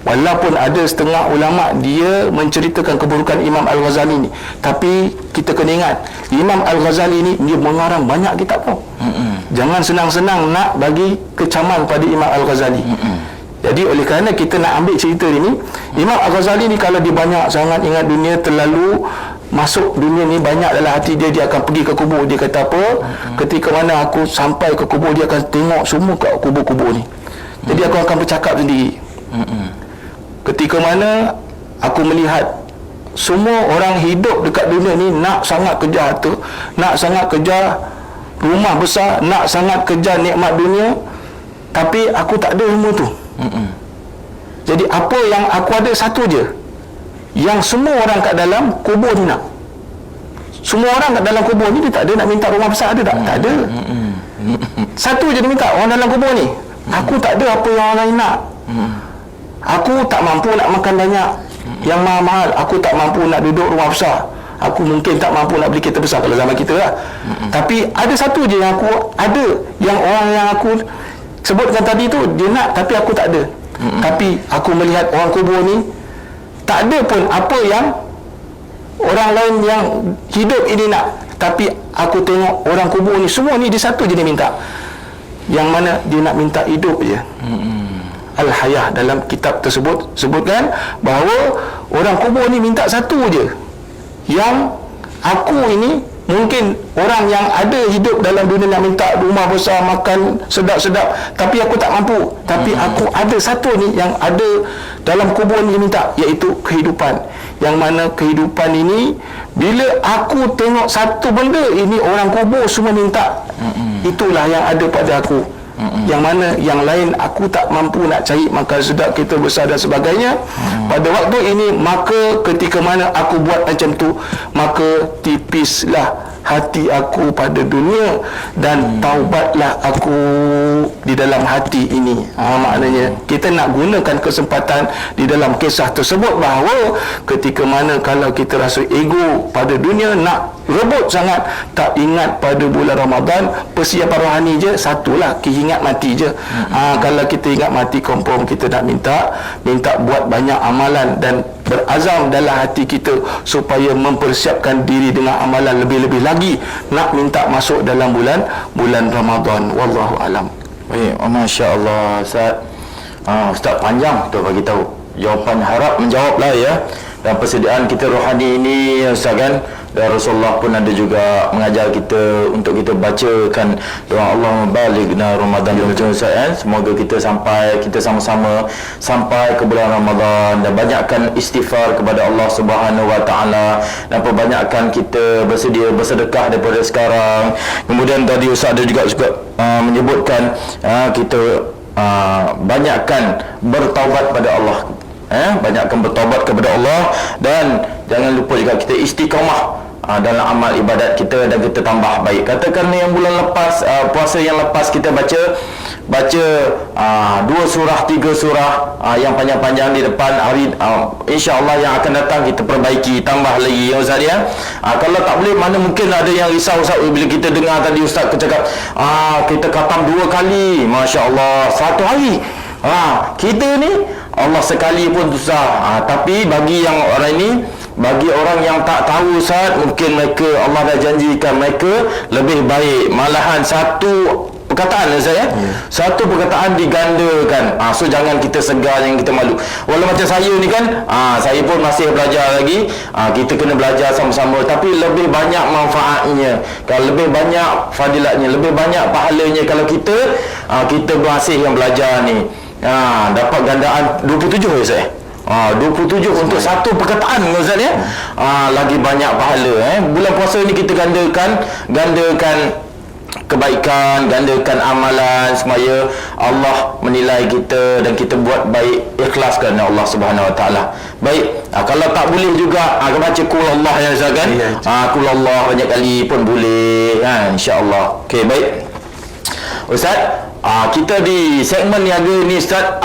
walaupun ada setengah ulama dia menceritakan keburukan Imam Al-Ghazali ni, tapi kita kena ingat Imam Al-Ghazali ni dia mengarang banyak kitab tau. Jangan senang-senang nak bagi kecaman pada Imam Al-Ghazali. Jadi oleh kerana kita nak ambil cerita ini, Imam Al-Ghazali ni kalau dia banyak sangat ingat dunia, terlalu masuk dunia ni banyak dalam hati dia, dia akan pergi ke kubur. Dia kata apa? Ketika mana aku sampai ke kubur, dia akan tengok semua kat kubur-kubur ni. Jadi aku akan bercakap sendiri. Ketika mana aku melihat semua orang hidup dekat dunia ni nak sangat kejar harta, nak sangat kejar rumah besar, nak sangat kejar nikmat dunia, tapi aku tak ada semua tu. Jadi apa yang aku ada satu je, yang semua orang kat dalam kubur ni nak. Semua orang kat dalam kubur ni dia tak ada nak minta rumah besar, ada tak? Tak ada. Satu je dia minta, orang dalam kubur ni. Aku tak ada apa yang orang lain nak. Aku tak mampu nak makan banyak yang mahal-mahal. Aku tak mampu nak duduk rumah besar. Aku mungkin tak mampu nak beli kereta besar kalau zaman kita lah. Tapi ada satu je yang aku ada, yang orang yang aku sebutkan tadi tu dia nak, tapi aku tak ada. Tapi aku melihat orang kubur ni tak ada pun apa yang orang lain yang hidup ini nak, tapi aku tengok orang kubur ni semua ni dia satu je dia minta, yang mana dia nak minta hidup je. Al-Hayah dalam kitab tersebut sebutkan bahawa orang kubur ni minta satu je, yang aku ini mungkin orang yang ada hidup dalam dunia yang minta rumah besar, makan sedap-sedap, tapi aku tak mampu. Tapi aku ada satu ni yang ada dalam kubur ni minta, iaitu kehidupan. Yang mana kehidupan ini, bila aku tengok satu benda ini orang kubur semua minta, itulah yang ada pada aku. Yang mana yang lain aku tak mampu nak cari makan sedap, kereta besar dan sebagainya. Pada waktu ini, maka ketika mana aku buat macam tu, maka tipislah hati aku pada dunia dan taubatlah aku di dalam hati ini. Maknanya kita nak gunakan kesempatan di dalam kisah tersebut bahawa ketika mana kalau kita rasa ego pada dunia, nak rebut sangat, tak ingat pada bulan Ramadan, persiapan rohani je satulah, ingat mati je. Kalau kita ingat mati, confirm kita nak minta buat banyak amalan dan berazam dalam hati kita supaya mempersiapkan diri dengan amalan lebih-lebih lagi nak minta masuk dalam bulan Ramadan. Wallahu alam. Baik, masya-Allah Ustaz. Ustaz panjang tu bagi tahu. Jawapan harap menjawablah ya. Dan persediaan kita rohani ini Ustaz kan, dan Rasulullah pun ada juga mengajar kita untuk kita bacakan doa Allahumma balighna Ramadan macam Ustaz kan. Semoga kita sama-sama sampai ke bulan Ramadan dan banyakkan istighfar kepada Allah Subhanahu wa taala dan perbanyakkan kita bersedia bersedekah daripada sekarang. Kemudian tadi Ustaz ada juga menyebutkan kita banyakkan bertaubat pada Allah. Banyakkan bertaubat kepada Allah dan jangan lupa juga kita istiqamah dalam amal ibadat kita dan kita tambah baik. Katakan yang bulan lepas, puasa yang lepas kita baca 2 surah 3 surah yang panjang-panjang di depan hari, insya-Allah yang akan datang kita perbaiki, tambah lagi ya Ustaz ya. Kalau tak boleh, mana mungkin ada yang risau Ustaz bila kita dengar tadi Ustaz cakap kita khatam 2 kali, masya-Allah, 1 hari. Kita ni Allah sekali pun susah. Tapi bagi yang orang ini, bagi orang yang tak tahu Ustaz, mungkin mereka Allah dah janjikan mereka lebih baik. Malahan satu perkataan saya, satu perkataan digandakan. So jangan kita segar, jangan kita malu. Walau macam saya ni kan, saya pun masih belajar lagi. Kita kena belajar sama-sama, tapi lebih banyak manfaatnya, kalau lebih banyak fadilatnya, lebih banyak pahalanya kalau kita kita berhasil yang belajar ni dapat gandaan 27 ya Ustaz. 27 untuk satu perkataan Ustaz ya. Lagi banyak pahala Bulan puasa ni kita gandakan kebaikan, gandakan amalan supaya Allah menilai kita dan kita buat baik ikhlas kerana Allah Subhanahu Wa Taala. Baik, kalau tak boleh juga baca qul Allah ya Ustaz kan. Qul Allah banyak kali pun boleh insya-Allah. Okey, baik. Ustaz, kita di segmen niaga ni Ustaz,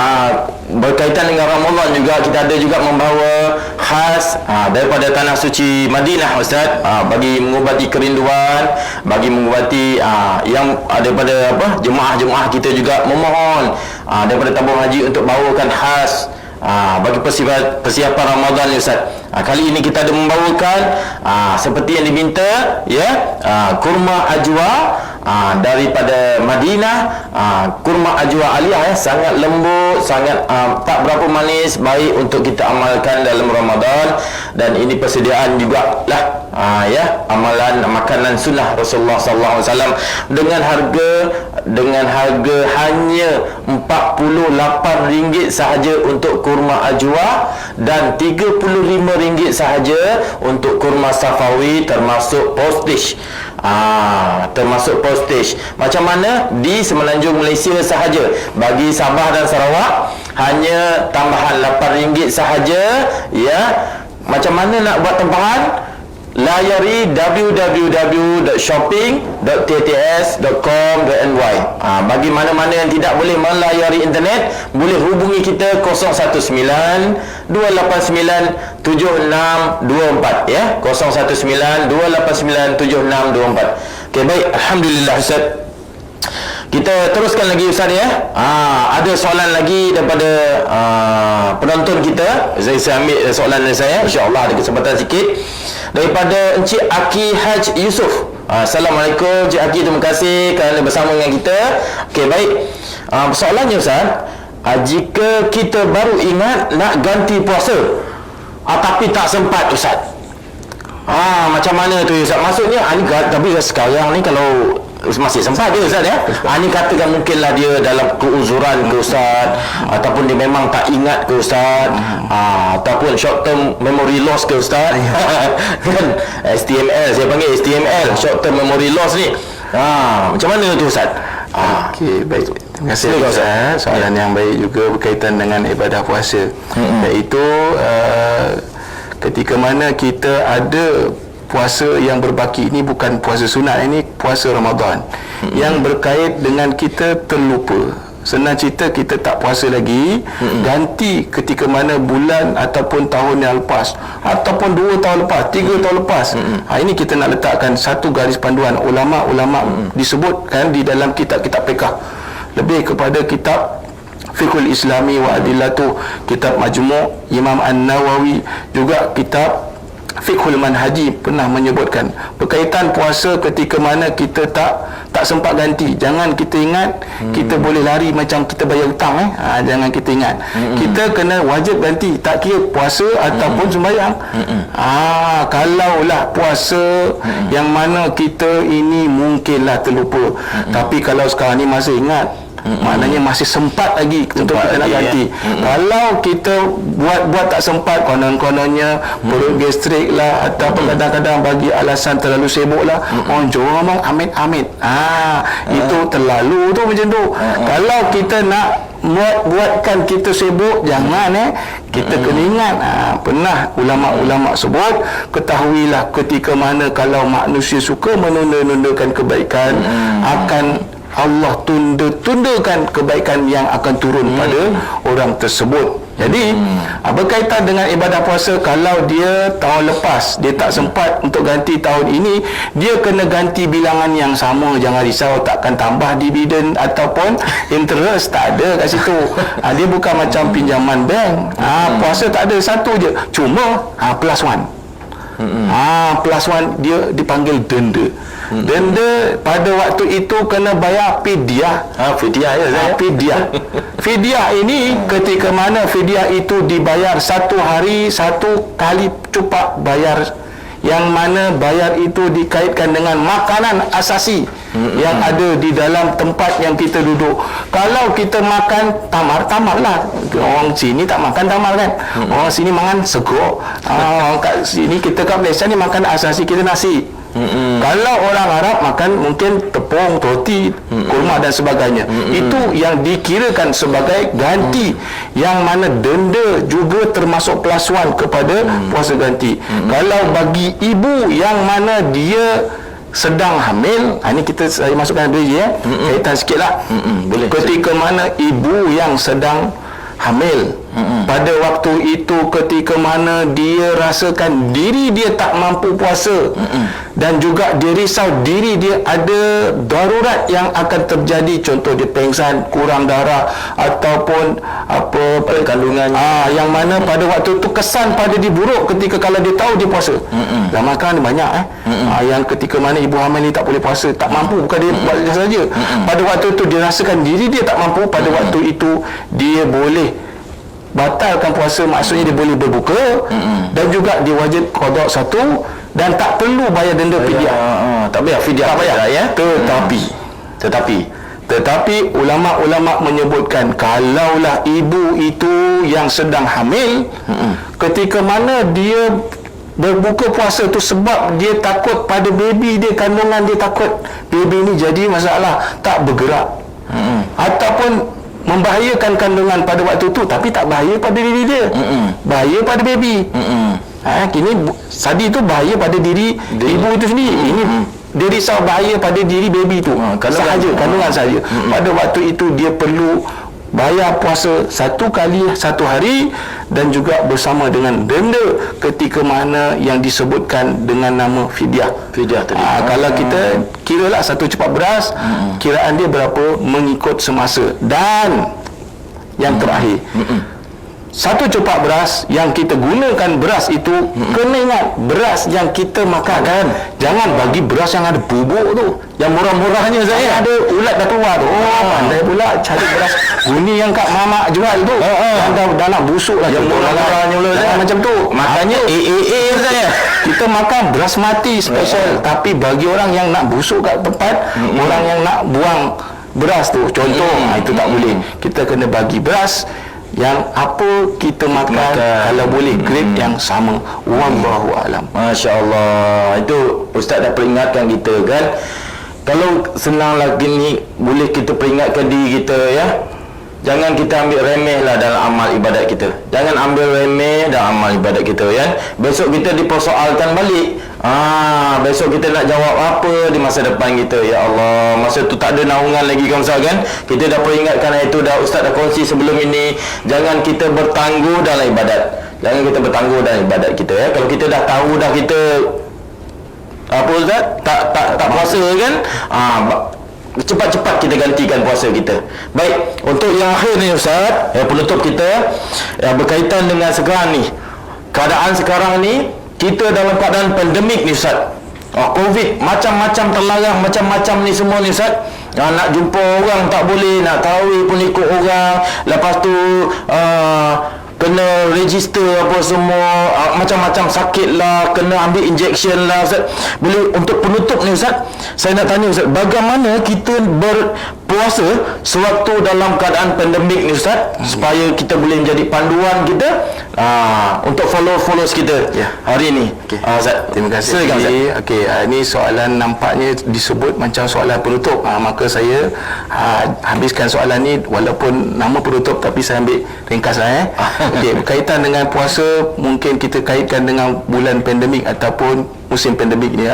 berkaitan dengan Ramadan juga, kita ada juga membawa khas daripada tanah suci Madinah Ustaz, bagi mengubati kerinduan, bagi mengubati yang daripada jemaah-jemaah kita juga memohon daripada tabung haji untuk bawakan khas bagi persiapan Ramadan ni Ustaz. Kali ini kita ada membawakan seperti yang diminta ya, kurma ajwa daripada Madinah. Kurma ajwa aliyah sangat lembut, sangat tak berapa manis, baik untuk kita amalkan dalam Ramadan. Dan ini persediaan jugalah ya, amalan makanan sunnah Rasulullah sallallahu alaihi wasallam dengan harga hanya RM48 sahaja untuk kurma ajwa dan RM35 sahaja untuk kurma safawi termasuk postage. Macam mana? Di Semenanjung Malaysia sahaja. Bagi Sabah dan Sarawak hanya tambahan RM8 sahaja ya. Macam mana nak buat tambahan? Layari www.shopping.ttс.com.my. Bagi mana-mana yang tidak boleh melayari internet, boleh hubungi kita 019-289-7624 ya. 019-289-7624. Okey, baik, alhamdulillah Ustaz. Kita teruskan lagi Ustaz ya. Ada soalan lagi daripada penonton kita. Saya ambil soalan dari saya, insya-Allah ada kesempatan sikit. Daripada Encik Aki Haj Yusof. Assalamualaikum Encik Aki, terima kasih kerana bersama dengan kita. Okey, baik. Soalannya Ustaz, jika kita baru ingat nak ganti puasa tapi tak sempat Ustaz, macam mana tu Ustaz? Maksudnya tapi sekarang ni kalau masih sempat dia Ustaz ya. Ini katakan mungkinlah dia dalam keuzuran ke Ustaz, ataupun dia memang tak ingat ke Ustaz, ataupun short term memory loss ke Ustaz. Kan STML, saya panggil STML, short term memory loss ni. Macam mana tu Ustaz? Okey, baik. Terima kasih Ustaz. Soalan yang baik juga berkaitan dengan ibadah puasa. Iaitu ketika mana kita ada puasa yang berbaki, ini bukan puasa sunat, ini puasa Ramadan yang berkait dengan kita terlupa. Senang cerita, kita tak puasa lagi, ganti ketika mana bulan ataupun tahun yang lepas, ataupun 2 tahun lepas, 3 tahun lepas. Ini kita nak letakkan satu garis panduan. Ulama-ulama disebutkan di dalam kitab-kitab fiqh, lebih kepada kitab Fiqhul Islami wa Adillatu, kitab Majmu' Imam An-Nawawi, juga kitab Fiqhul Manhaji pernah menyebutkan berkaitan puasa ketika mana kita tak sempat ganti. Jangan kita ingat kita boleh lari macam kita bayar hutang jangan kita ingat. Kita kena wajib ganti, tak kira puasa ataupun sembahyang. Kalaulah puasa yang mana kita ini mungkinlah terlupa, tapi kalau sekarang ni masih ingat, maknanya masih sempat lagi untuk kita nak ganti. Kalau kita buat tak sempat, konon-kononnya perut gastrik lah, ataupun kadang-kadang bagi alasan terlalu sibuk lah, jom amit-amit, itu terlalu tu macam tu. Kalau kita nak buatkan kita sibuk, jangan kita kena ingat, pernah ulama-ulama sebut, ketahuilah ketika mana kalau manusia suka menunda-nundakan kebaikan, akan Allah tundakan kebaikan yang akan turun pada orang tersebut. Jadi berkaitan dengan ibadah puasa, kalau dia tahun lepas dia tak sempat untuk ganti tahun ini, dia kena ganti bilangan yang sama. Jangan risau, takkan tambah dividen ataupun interest, tak ada kat situ. Dia bukan macam pinjaman bank. Puasa tak ada, satu je, cuma plus one. Plus one dia dipanggil denda. Denda pada waktu itu kena bayar fidyah. Fidyah ya saya. Fidyah ini ketika mana fidyah itu dibayar 1 hari 1 kali cupak bayar yang mana bayar itu dikaitkan dengan makanan asasi yang ada di dalam tempat yang kita duduk. Kalau kita makan tamar lah. Orang sini tak makan tamar kan. Orang sini makan segok. Orang kat sini, kita kat Malaysia ni makan asasi kita nasi. Kalau orang Arab makan mungkin tepung, roti, kurma dan sebagainya. Itu yang dikirakan sebagai ganti, yang mana denda juga termasuk pelasuan kepada puasa ganti. Kalau bagi ibu yang mana dia sedang hamil, ini saya masukkan dulu ya, kaitan sikit lah. Boleh. Ketika mana ibu yang sedang hamil, pada waktu itu ketika mana dia rasakan diri dia tak mampu puasa, dan juga dia risau diri dia ada darurat yang akan terjadi, contoh dia pengsan, kurang darah ataupun apa kandungannya, yang mana pada waktu itu kesan pada dia buruk ketika kalau dia tahu dia puasa. Dan makan banyak yang ketika mana ibu hamil ni tak boleh puasa, tak mampu, bukan dia buat saja. Pada waktu itu dia rasakan diri dia tak mampu, pada waktu itu dia boleh batalkan puasa, maksudnya dia boleh berbuka, dan juga dia wajib qada satu, dan tak perlu bayar denda fidyah. Tak bayar fidyah, tak bayar ya. Tetapi ulama-ulama menyebutkan kalaulah ibu itu yang sedang hamil, ketika mana dia berbuka puasa tu sebab dia takut pada baby dia, kandungan dia, takut baby ni jadi masalah, tak bergerak, ataupun membahayakan kandungan pada waktu tu, tapi tak bahaya pada diri dia, bahaya pada baby. Kini tadi tu bahaya pada diri ibu itu sendiri, ini dia risau bahaya pada diri baby tu, kandungan sahaja. Pada waktu itu dia perlu bayar puasa satu kali satu hari, dan juga bersama dengan denda ketika mana yang disebutkan dengan nama fidyah tadi. Kalau kita kiralah satu cepat beras, kiraan dia berapa mengikut semasa. Dan yang terakhir, satu cepak beras yang kita gunakan, beras itu kena ingat beras yang kita makan kan. Jangan bagi beras yang ada bubuk tu, yang murah-murahnya saya ada ulat dah keluar tu. Pandai pula cari beras guni yang kat mamak jual tu, yang dah nak busuk lah, yang murah-murahnya macam tu. Makanya saya kita makan beras mati special. Tapi bagi orang yang nak busuk kat tempat, orang yang nak buang beras tu, contoh, itu tak boleh. Kita kena bagi beras yang apa kita makan, kalau boleh grade yang sama. Wallahu alam. Masya-Allah. Itu Ustaz dah peringatkan kita kan. Kalau senang lagi ni, boleh kita peringatkan diri kita ya. Jangan kita ambil remeh lah dalam amal ibadat kita. Jangan ambil remeh dalam amal ibadat kita ya. Besok kita dipersoalkan balik. Besok kita nak jawab apa di masa depan kita. Ya Allah, masa tu tak ada naungan lagi kan Ustaz kan. Kita dah peringatkan itu, dah Ustaz dah kongsi sebelum ini. Jangan kita bertangguh dalam ibadat. Jangan kita bertangguh dalam ibadat kita ya. Kalau kita dah tahu dah kita apa Ustaz, tak puasa kan, cepat-cepat kita gantikan puasa kita. Baik, untuk yang akhir ni Ustaz, penutup kita berkaitan dengan sekarang ni, keadaan sekarang ni, kita dalam keadaan pandemik ni Ustaz. Covid, macam-macam terlarang, macam-macam ni semua ni Ustaz. Nak jumpa orang tak boleh, nak tarawih pun ikut orang, lepas tu kena register apa semua, macam-macam sakit lah, kena ambil injection lah Ustaz. Boleh untuk penutup ni Ustaz, saya nak tanya Ustaz, bagaimana kita berpuasa sewaktu dalam keadaan pandemik ni Ustaz, supaya kita boleh menjadi panduan kita untuk followers kita hari ni. Ustaz, terima kasih. Ini soalan nampaknya disebut macam soalan penutup. Maka saya habiskan soalan ni walaupun nama penutup, tapi saya ambil ringkas lah berkaitan dengan puasa, mungkin kita kaitkan dengan bulan pandemik ataupun musim pandemik ni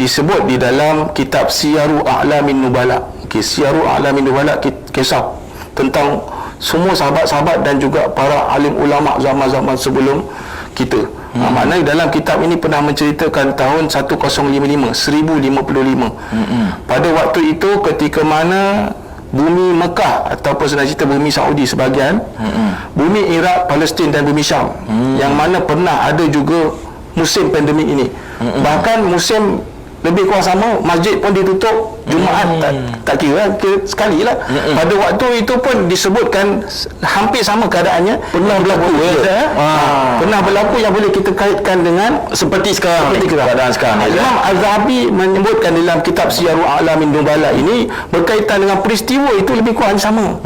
disebut di dalam kitab Siyaru A'lamin Nubala. Siyaru A'lamin Nubala, kisah tentang semua sahabat-sahabat dan juga para alim ulama zaman-zaman sebelum kita. Maknanya dalam kitab ini pernah menceritakan tahun 1055. Pada waktu itu ketika mana bumi Mekah ataupun sebenarnya cerita bumi Saudi sebahagian, bumi Iraq, Palestin dan bumi Syam, yang mana pernah ada juga musim pandemik ini. Bahkan musim lebih kurang sama. Masjid pun ditutup, Jumaat tak kira sekali lah. Pada waktu itu pun disebutkan hampir sama keadaannya. Pernah berlaku pernah berlaku yang boleh kita kaitkan dengan Seperti sekarang, keadaan sekarang ni. Imam Az-Zahabi menyebutkan dalam kitab Siyarul A'lamin Nubala ini berkaitan dengan peristiwa itu lebih kurang sama.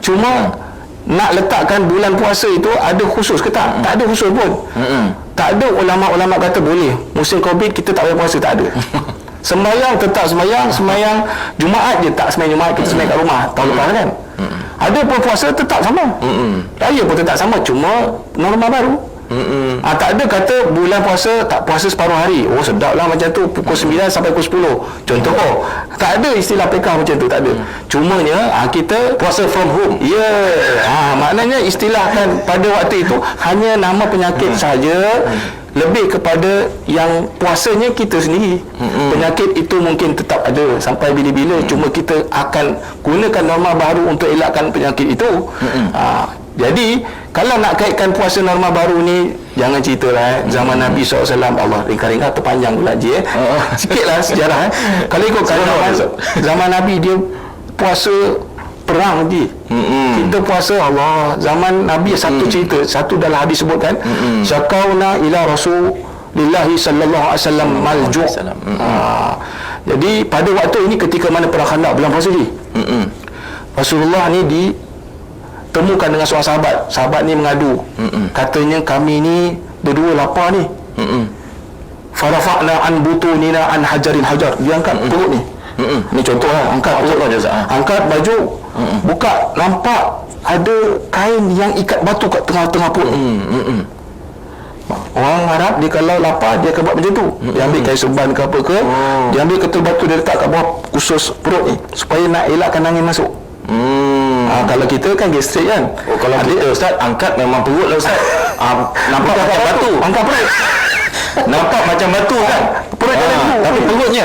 Cuma nak letakkan bulan puasa itu ada khusus ke tak? Tak ada khusus pun. Tak ada ulama-ulama kata boleh musim Covid kita tak boleh puasa, tak ada. Sembahyang tetap sembahyang Jumaat je tak sembahyang Jumaat, kita sembahyang kat rumah tahun lepas kan. Ada pun puasa tetap sama. Raya pun tetap sama, cuma norma baru. Tak ada kata bulan puasa tak puasa separuh hari. Oh sedap lah macam tu, pukul 9 sampai pukul 10 contoh. Tak ada istilah PK macam tu, tak ada. Cumanya kita Puasa from home. maknanya istilah kan pada waktu itu hanya nama penyakit saja. Lebih kepada yang puasanya kita sendiri. Penyakit itu mungkin tetap ada sampai bila-bila, cuma kita akan gunakan norma baru untuk elakkan penyakit itu. Jadi kalau nak kaitkan puasa norma baru ni, jangan cerita lah zaman Nabi SAW. Allah, ringkas-ringkas terpanjang pula je sikit lah sejarah Kalau ikutkan zaman Nabi, dia puasa perang je. Kita puasa Allah zaman Nabi satu cerita, satu dalam hadis sebutkan syakauna ila Rasulillahi sallallahu alaihi wasallam malju'. Jadi pada waktu ini ketika mana perang Khandaq, bulan puasa ni, Rasulullah ni ditemukan dengan seorang sahabat ni mengadu, katanya kami ni berdua lapar ni. Farafa'na an butunina an hajaril hajar, dia angkat perut ni. Ni contoh lah, angkat perut, angkat baju, buka, nampak ada kain yang ikat batu kat tengah-tengah perut. Orang Arab dia kalau lapar dia akan buat macam tu. Dia ambil kain serban ke apa ke, dia ambil ketul batu, dia letak kat bawah khusus perut ni supaya nak elakkan angin masuk. Kalau kita kan gastrik kan. Kalau kita Ustaz angkat memang perut lah Ustaz. Nampak macam batu. Angkat perut. Nampak macam batu kan. Perut tapi perutnya.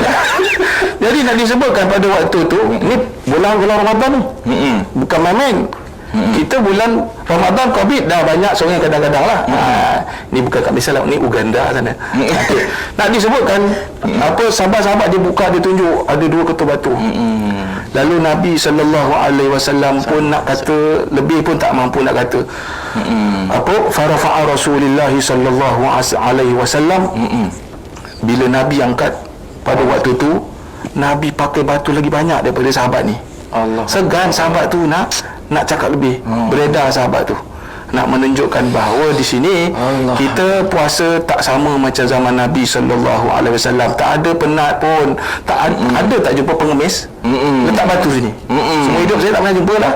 Jadi nak disebutkan pada waktu tu, ni bulan Ramadan ni. Bukan main-main. Kita bulan Ramadan Covid dah banyak sungai kadang-kadang lah. Ni bukan kat Malaysia lah, ni Uganda sana. Nak disebutkan apa, sahabat-sahabat dia buka, dia tunjuk ada dua ketul batu. Lalu Nabi SAW pun nak kata, lebih pun tak mampu nak kata. Farafa'a Rasulullah SAW. Bila Nabi angkat pada waktu tu, Nabi pakai batu lagi banyak daripada sahabat ni. Segan sahabat tu nak cakap lebih. Beredar sahabat tu nak menunjukkan bahawa di sini kita puasa tak sama macam zaman Nabi SAW. Tak ada penat pun, tak ada tak jumpa pengemis letak batu sini. Semua hidup saya tak pernah jumpa lah.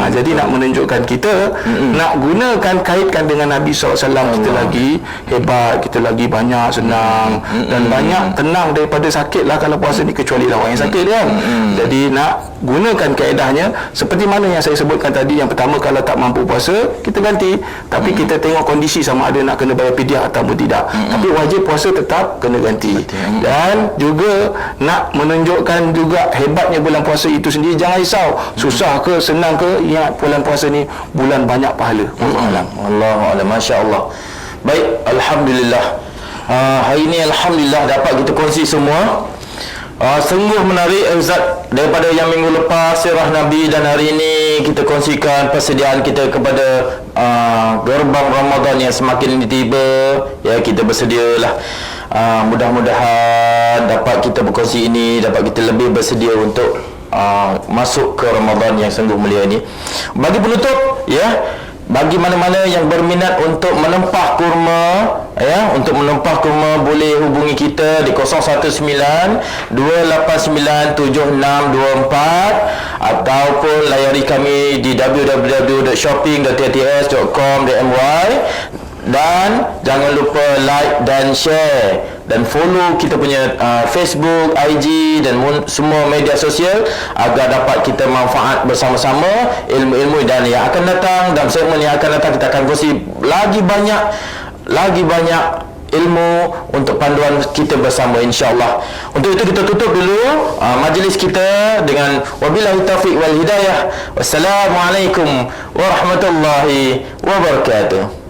Jadi nak menunjukkan kita nak gunakan, kaitkan dengan Nabi SAW. Kita lagi hebat, kita lagi banyak senang dan banyak tenang daripada sakit lah kalau puasa ni, kecuali lah orang yang sakit kan. Jadi nak gunakan kaedahnya seperti mana yang saya sebutkan tadi. Yang pertama, kalau tak mampu puasa kita ganti, tapi kita tengok kondisi sama ada nak kena bayar fidyah ataupun tidak. Tapi wajib puasa tetap kena ganti. Dan juga nak menunjukkan juga hebatnya bulan puasa itu sendiri. Jangan risau susah ke senang ke, ingat bulan puasa ni bulan banyak pahala. Allahuakbar. Masya Allah. Baik, Alhamdulillah. Hari ini Alhamdulillah dapat kita kongsi semua. Sungguh menarik Ustaz, daripada yang minggu lepas sirah Nabi, dan hari ini kita kongsikan persediaan kita kepada gerbang Ramadan yang semakin tiba. Ya, kita bersedialah. Mudah-mudahan dapat kita berkongsi ini, dapat kita lebih bersedia untuk masuk ke Ramadan yang sungguh mulia ini. Bagi penutup, ya, bagi mana-mana yang berminat untuk menempah kurma, ya, untuk menempah kurma boleh hubungi kita di 089-289-7624 ataupun layari kami di www.shopping.ats.com.my. Dan jangan lupa like dan share dan follow kita punya Facebook, IG dan semua media sosial agar dapat kita manfaat bersama-sama ilmu-ilmu dan yang akan datang. Dalam segmen yang akan datang kita akan kongsi lagi banyak ilmu untuk panduan kita bersama, insya-Allah. Untuk itu kita tutup dulu majlis kita dengan wabillahi taufiq wal hidayah. Wassalamualaikum warahmatullahi wabarakatuh.